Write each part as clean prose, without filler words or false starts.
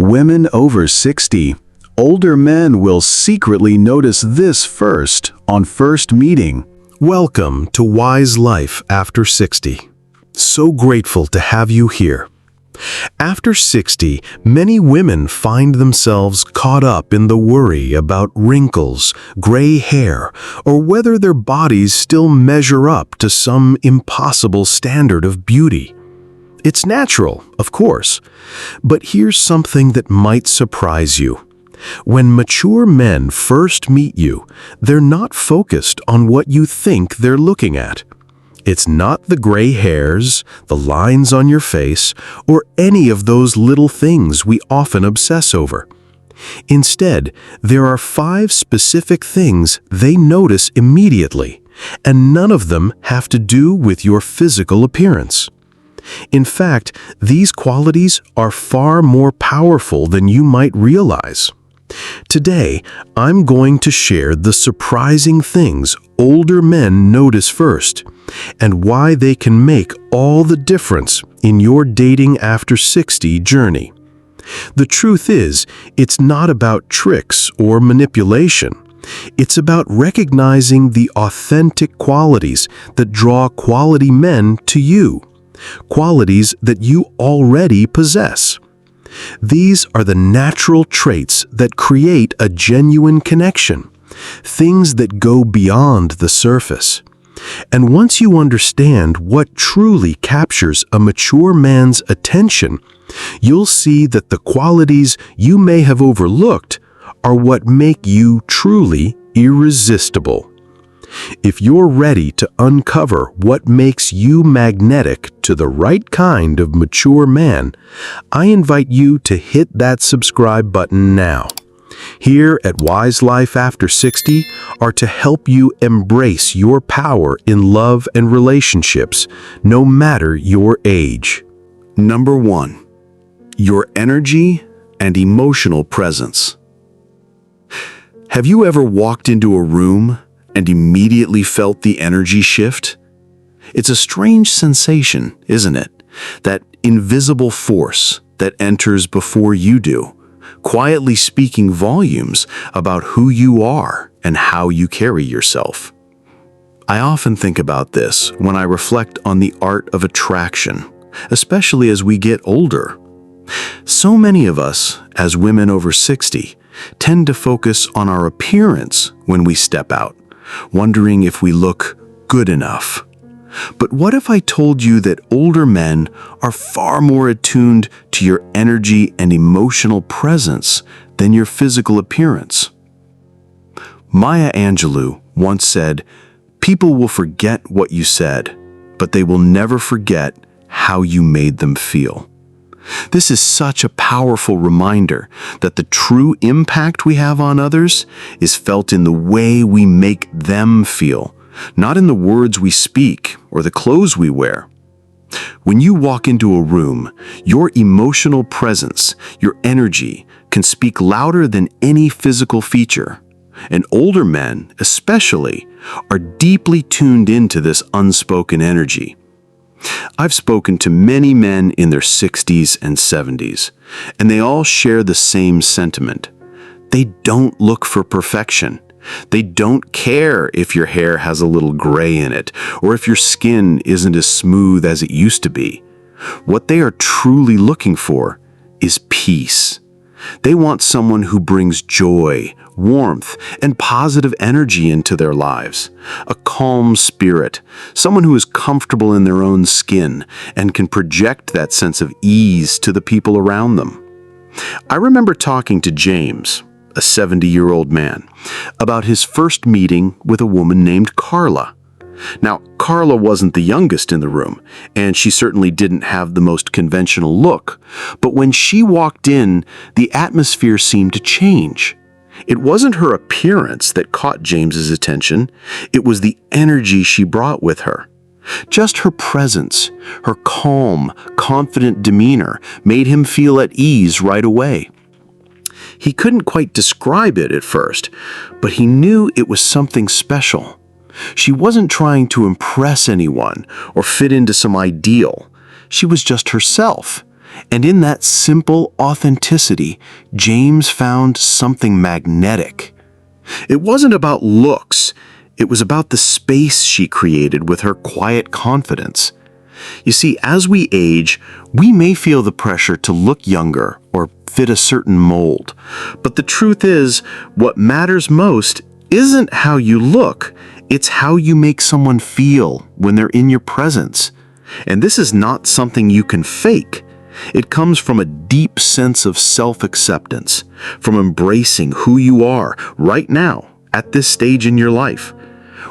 Women over 60, older men will secretly notice this first on first meeting. Welcome to Wise Life After 60. So grateful to have you here. After 60, many women find themselves caught up in the worry about wrinkles, gray hair, or whether their bodies still measure up to some impossible standard of beauty. It's natural, of course, but here's something that might surprise you. When mature men first meet you, they're not focused on what you think they're looking at. It's not the gray hairs, the lines on your face, or any of those little things we often obsess over. Instead, there are 5 specific things they notice immediately, and none of them have to do with your physical appearance. In fact, these qualities are far more powerful than you might realize. Today, I'm going to share the surprising things older men notice first, and why they can make all the difference in your dating after 60 journey. The truth is, it's not about tricks or manipulation. It's about recognizing the authentic qualities that draw quality men to you, qualities that you already possess. These are the natural traits that create a genuine connection, things that go beyond the surface. And once you understand what truly captures a mature man's attention, you'll see that the qualities you may have overlooked are what make you truly irresistible. If you're ready to uncover what makes you magnetic to the right kind of mature man, I invite you to hit that subscribe button now. Here at Wise Life After 60 are to help you embrace your power in love and relationships, no matter your age. Number 1. Your energy and emotional presence. Have you ever walked into a room and immediately felt the energy shift? It's a strange sensation, isn't it? That invisible force that enters before you do, quietly speaking volumes about who you are and how you carry yourself. I often think about this when I reflect on the art of attraction, especially as we get older. So many of us, as women over 60, tend to focus on our appearance when we step out, wondering if we look good enough. But what if I told you that older men are far more attuned to your energy and emotional presence than your physical appearance? Maya Angelou once said, "People will forget what you said, but they will never forget how you made them feel." This is such a powerful reminder that the true impact we have on others is felt in the way we make them feel, not in the words we speak or the clothes we wear. When you walk into a room, your emotional presence, your energy, can speak louder than any physical feature. And older men, especially, are deeply tuned into this unspoken energy. I've spoken to many men in their 60s and 70s, and they all share the same sentiment. They don't look for perfection. They don't care if your hair has a little gray in it, or if your skin isn't as smooth as it used to be. What they are truly looking for is peace. They want someone who brings joy, warmth, and positive energy into their lives. A calm spirit, someone who is comfortable in their own skin and can project that sense of ease to the people around them. I remember talking to James, a 70-year-old man, about his first meeting with a woman named Carla. Now, Carla wasn't the youngest in the room, and she certainly didn't have the most conventional look. But when she walked in, the atmosphere seemed to change. It wasn't her appearance that caught James's attention. It was the energy she brought with her. Just her presence, her calm, confident demeanor made him feel at ease right away. He couldn't quite describe it at first, but he knew it was something special. She wasn't trying to impress anyone or fit into some ideal. She was just herself, And in that simple authenticity, James found something magnetic. It wasn't about looks. It was about the space she created with her quiet confidence. You see, as we age, we may feel the pressure to look younger or fit a certain mold. But the truth is, what matters most isn't how you look, it's how you make someone feel when they're in your presence. And this is not something you can fake. It comes from a deep sense of self-acceptance, from embracing who you are right now, at this stage in your life.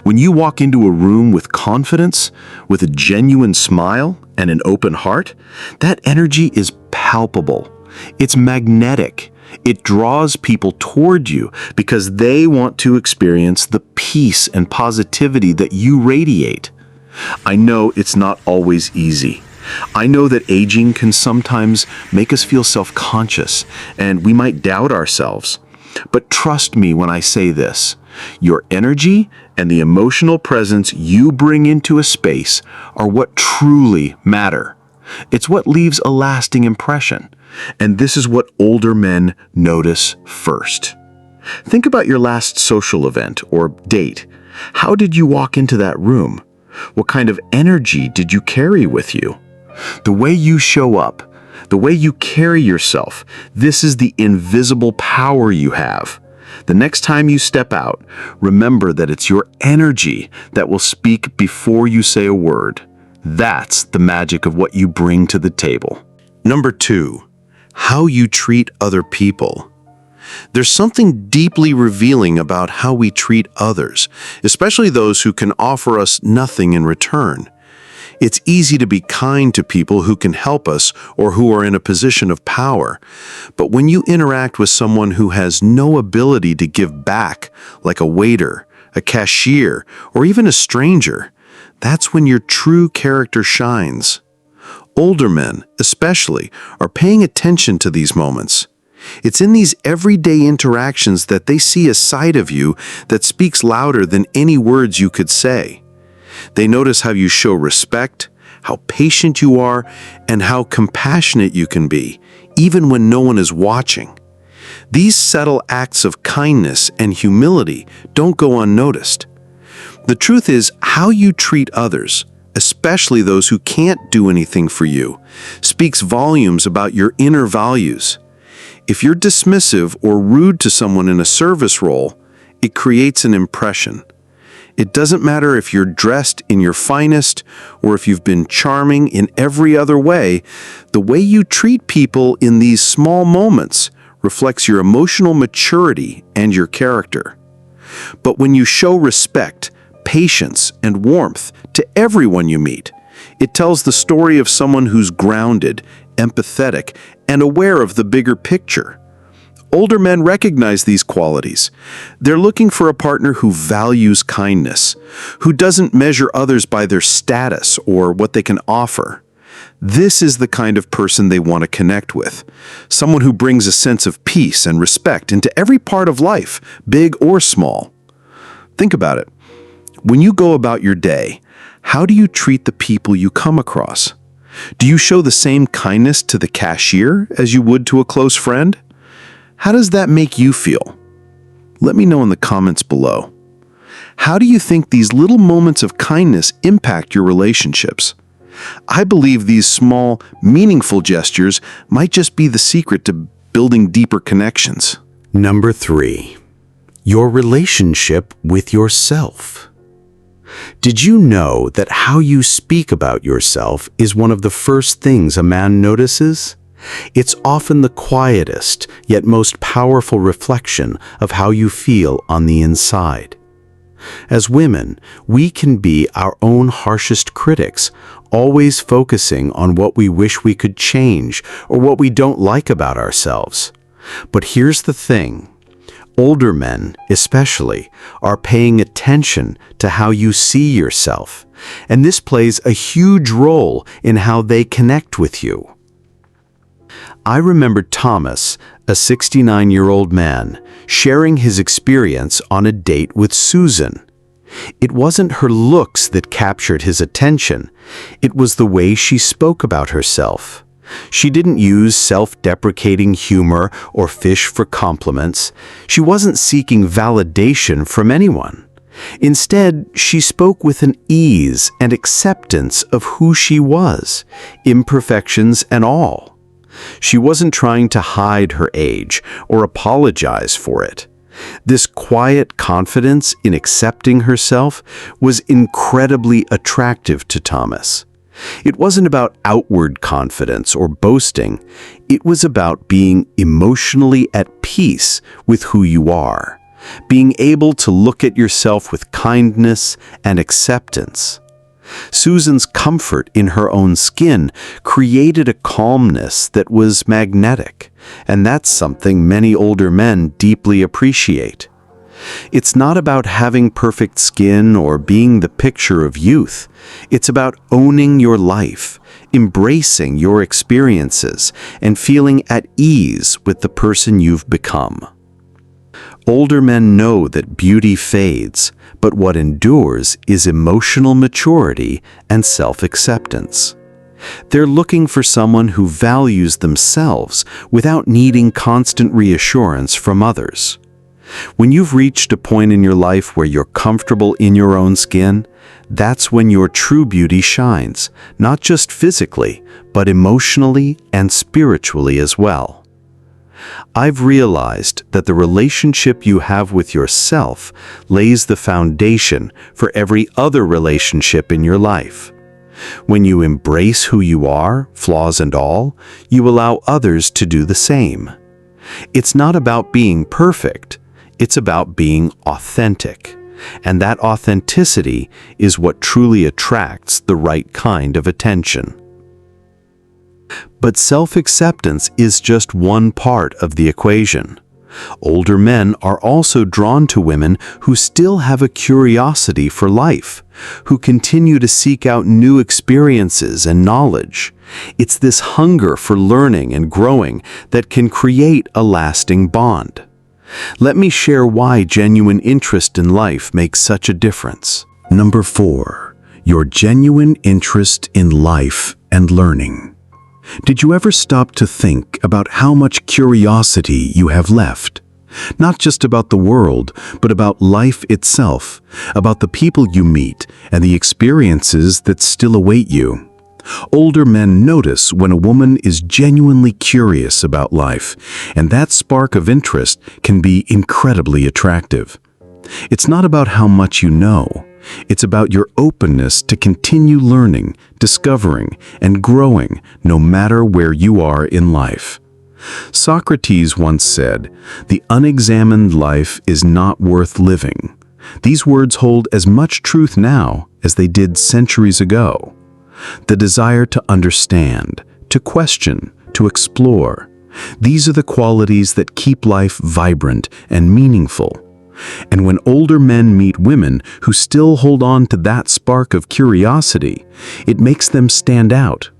When you walk into a room with confidence, with a genuine smile and an open heart, that energy is palpable. It's magnetic. It draws people toward you because they want to experience the peace and positivity that you radiate. I know it's not always easy. I know that aging can sometimes make us feel self-conscious, and we might doubt ourselves. But trust me when I say this, your energy and the emotional presence you bring into a space are what truly matter. It's what leaves a lasting impression, and this is what older men notice first. Think about your last social event or date. How did you walk into that room? What kind of energy did you carry with you? The way you show up, the way you carry yourself, this is the invisible power you have. The next time you step out, remember that it's your energy that will speak before you say a word. That's the magic of what you bring to the table. Number 2, how you treat other people. There's something deeply revealing about how we treat others, especially those who can offer us nothing in return. It's easy to be kind to people who can help us or who are in a position of power. But when you interact with someone who has no ability to give back, like a waiter, a cashier, or even a stranger, that's when your true character shines. Older men, especially, are paying attention to these moments. It's in these everyday interactions that they see a side of you that speaks louder than any words you could say. They notice how you show respect, how patient you are, and how compassionate you can be, even when no one is watching. These subtle acts of kindness and humility don't go unnoticed. The truth is, how you treat others, especially those who can't do anything for you, speaks volumes about your inner values. If you're dismissive or rude to someone in a service role, it creates an impression. It doesn't matter if you're dressed in your finest or if you've been charming in every other way, the way you treat people in these small moments reflects your emotional maturity and your character. But when you show respect, patience, and warmth to everyone you meet, it tells the story of someone who's grounded, empathetic, and aware of the bigger picture. Older men recognize these qualities. They're looking for a partner who values kindness, who doesn't measure others by their status or what they can offer. This is the kind of person they want to connect with, someone who brings a sense of peace and respect into every part of life, big or small. Think about it. When you go about your day, how do you treat the people you come across? Do you show the same kindness to the cashier as you would to a close friend? How does that make you feel? Let me know in the comments below. How do you think these little moments of kindness impact your relationships? I believe these small, meaningful gestures might just be the secret to building deeper connections. Number 3, your relationship with yourself. Did you know that how you speak about yourself is one of the first things a man notices? It's often the quietest, yet most powerful reflection of how you feel on the inside. As women, we can be our own harshest critics, always focusing on what we wish we could change or what we don't like about ourselves. But here's the thing. Older men, especially, are paying attention to how you see yourself, and this plays a huge role in how they connect with you. I remember Thomas, a 69-year-old man, sharing his experience on a date with Susan. It wasn't her looks that captured his attention. It was the way she spoke about herself. She didn't use self-deprecating humor or fish for compliments. She wasn't seeking validation from anyone. Instead, she spoke with an ease and acceptance of who she was, imperfections and all. She wasn't trying to hide her age or apologize for it. This quiet confidence in accepting herself was incredibly attractive to Thomas. It wasn't about outward confidence or boasting. It was about being emotionally at peace with who you are, being able to look at yourself with kindness and acceptance. Susan's comfort in her own skin created a calmness that was magnetic, and that's something many older men deeply appreciate. It's not about having perfect skin or being the picture of youth. It's about owning your life, embracing your experiences, and feeling at ease with the person you've become. Older men know that beauty fades, but what endures is emotional maturity and self-acceptance. They're looking for someone who values themselves without needing constant reassurance from others. When you've reached a point in your life where you're comfortable in your own skin, that's when your true beauty shines, not just physically, but emotionally and spiritually as well. I've realized that the relationship you have with yourself lays the foundation for every other relationship in your life. When you embrace who you are, flaws and all, you allow others to do the same. It's not about being perfect. It's about being authentic, and that authenticity is what truly attracts the right kind of attention. But self-acceptance is just one part of the equation. Older men are also drawn to women who still have a curiosity for life, who continue to seek out new experiences and knowledge. It's this hunger for learning and growing that can create a lasting bond. Let me share why genuine interest in life makes such a difference. Number 4, your genuine interest in life and learning. Did you ever stop to think about how much curiosity you have left? Not just about the world, but about life itself, about the people you meet and the experiences that still await you. Older men notice when a woman is genuinely curious about life, and that spark of interest can be incredibly attractive. It's not about how much you know. It's about your openness to continue learning, discovering, and growing no matter where you are in life. Socrates once said, "The unexamined life is not worth living." These words hold as much truth now as they did centuries ago. The desire to understand, to question, to explore. These are the qualities that keep life vibrant and meaningful. And when older men meet women who still hold on to that spark of curiosity, it makes them stand out.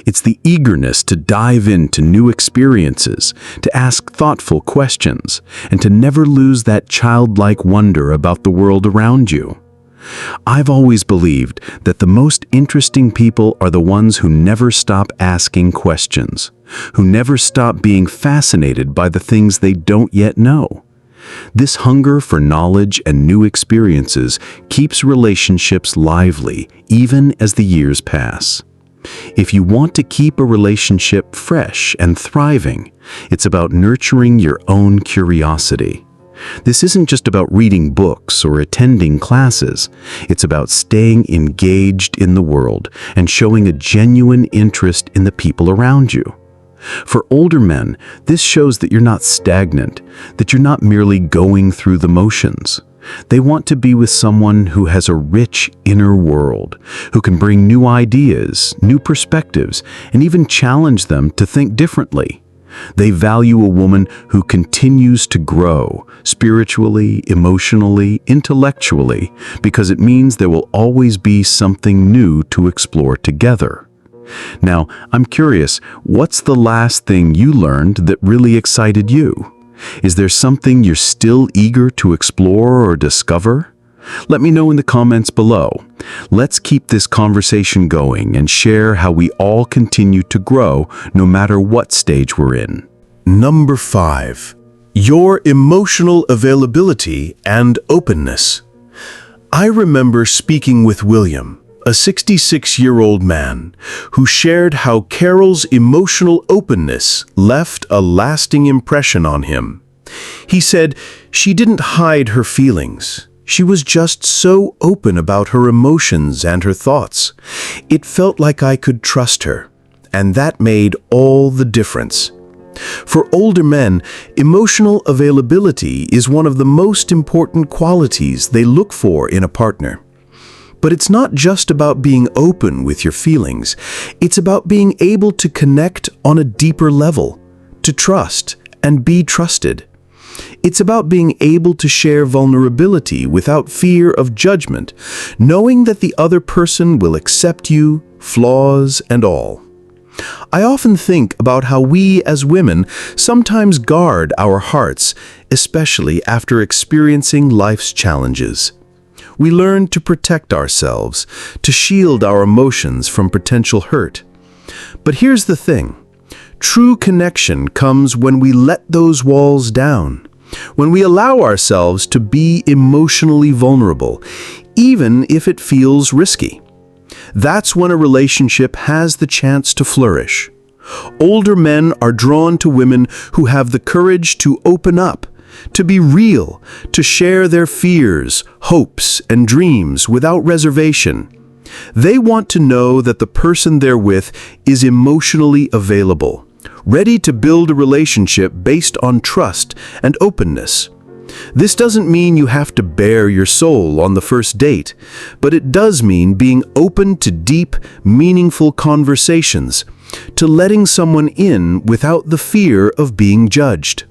It's the eagerness to dive into new experiences, to ask thoughtful questions, and to never lose that childlike wonder about the world around you. I've always believed that the most interesting people are the ones who never stop asking questions, who never stop being fascinated by the things they don't yet know. This hunger for knowledge and new experiences keeps relationships lively even as the years pass. If you want to keep a relationship fresh and thriving, it's about nurturing your own curiosity. This isn't just about reading books or attending classes. It's about staying engaged in the world and showing a genuine interest in the people around you. For older men, this shows that you're not stagnant, that you're not merely going through the motions. They want to be with someone who has a rich inner world, who can bring new ideas, new perspectives, and even challenge them to think differently. They value a woman who continues to grow spiritually, emotionally, intellectually, because it means there will always be something new to explore together. Now, I'm curious, what's the last thing you learned that really excited you? Is there something you're still eager to explore or discover? Let me know in the comments below. Let's keep this conversation going and share how we all continue to grow no matter what stage we're in. Number 5. Your emotional availability and openness. I remember speaking with William, a 66-year-old man, who shared how Carol's emotional openness left a lasting impression on him. He said she didn't hide her feelings. She was just so open about her emotions and her thoughts. It felt like I could trust her, and that made all the difference. For older men, emotional availability is one of the most important qualities they look for in a partner. But it's not just about being open with your feelings. It's about being able to connect on a deeper level, to trust and be trusted. It's about being able to share vulnerability without fear of judgment, knowing that the other person will accept you, flaws and all. I often think about how we as women sometimes guard our hearts, especially after experiencing life's challenges. We learn to protect ourselves, to shield our emotions from potential hurt. But here's the thing. True connection comes when we let those walls down, when we allow ourselves to be emotionally vulnerable, even if it feels risky. That's when a relationship has the chance to flourish. Older men are drawn to women who have the courage to open up, to be real, to share their fears, hopes, and dreams without reservation. They want to know that the person they're with is emotionally available, ready to build a relationship based on trust and openness. This doesn't mean you have to bare your soul on the first date, but it does mean being open to deep, meaningful conversations, to letting someone in without the fear of being judged.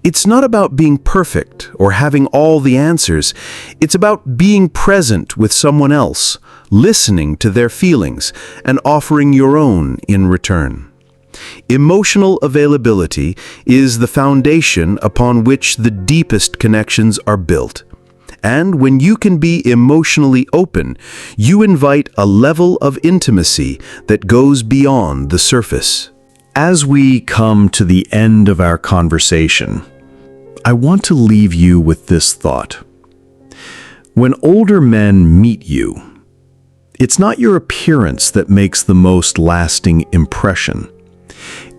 It's not about being perfect or having all the answers. It's about being present with someone else, listening to their feelings, and offering your own in return. Emotional availability is the foundation upon which the deepest connections are built. And when you can be emotionally open, you invite a level of intimacy that goes beyond the surface. As we come to the end of our conversation, I want to leave you with this thought. When older men meet you, it's not your appearance that makes the most lasting impression.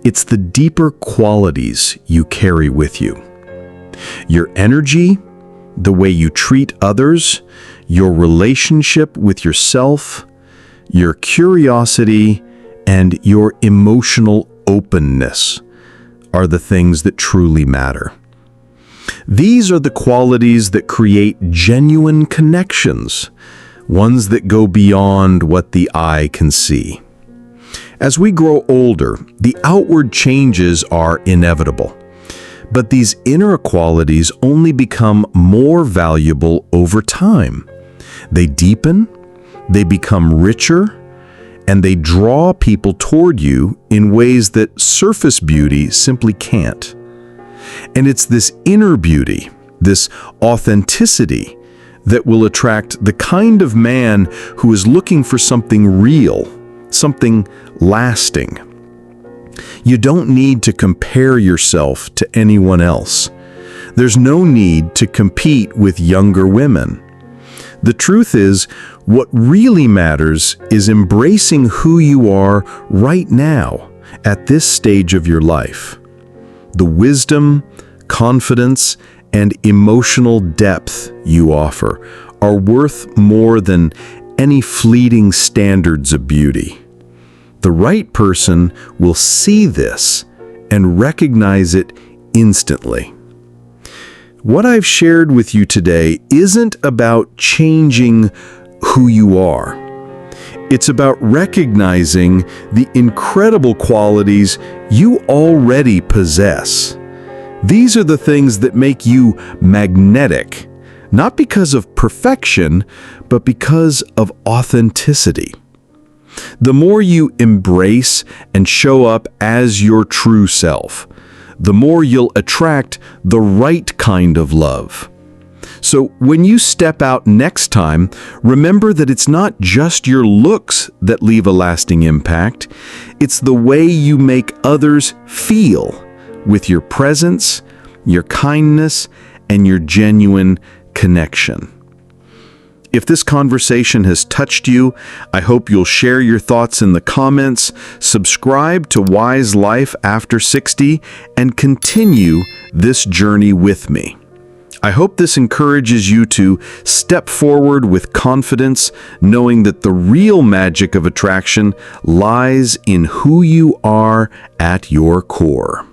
It's the deeper qualities you carry with you. Your energy, the way you treat others, your relationship with yourself, your curiosity, and your emotional openness are the things that truly matter. These are the qualities that create genuine connections, ones that go beyond what the eye can see. As we grow older, the outward changes are inevitable. But these inner qualities only become more valuable over time. They deepen, they become richer, and they draw people toward you in ways that surface beauty simply can't. And it's this inner beauty, this authenticity, that will attract the kind of man who is looking for something real, something lasting. You don't need to compare yourself to anyone else. There's no need to compete with younger women. The truth is, what really matters is embracing who you are right now, at this stage of your life. The wisdom, confidence, and emotional depth you offer are worth more than any fleeting standards of beauty. The right person will see this and recognize it instantly. What I've shared with you today isn't about changing who you are. It's about recognizing the incredible qualities you already possess. These are the things that make you magnetic, not because of perfection, but because of authenticity. The more you embrace and show up as your true self, the more you'll attract the right kind of love. So when you step out next time, remember that it's not just your looks that leave a lasting impact. It's the way you make others feel with your presence, your kindness, and your genuine connection. If this conversation has touched you, I hope you'll share your thoughts in the comments, subscribe to Wise Life After 60, and continue this journey with me. I hope this encourages you to step forward with confidence, knowing that the real magic of attraction lies in who you are at your core.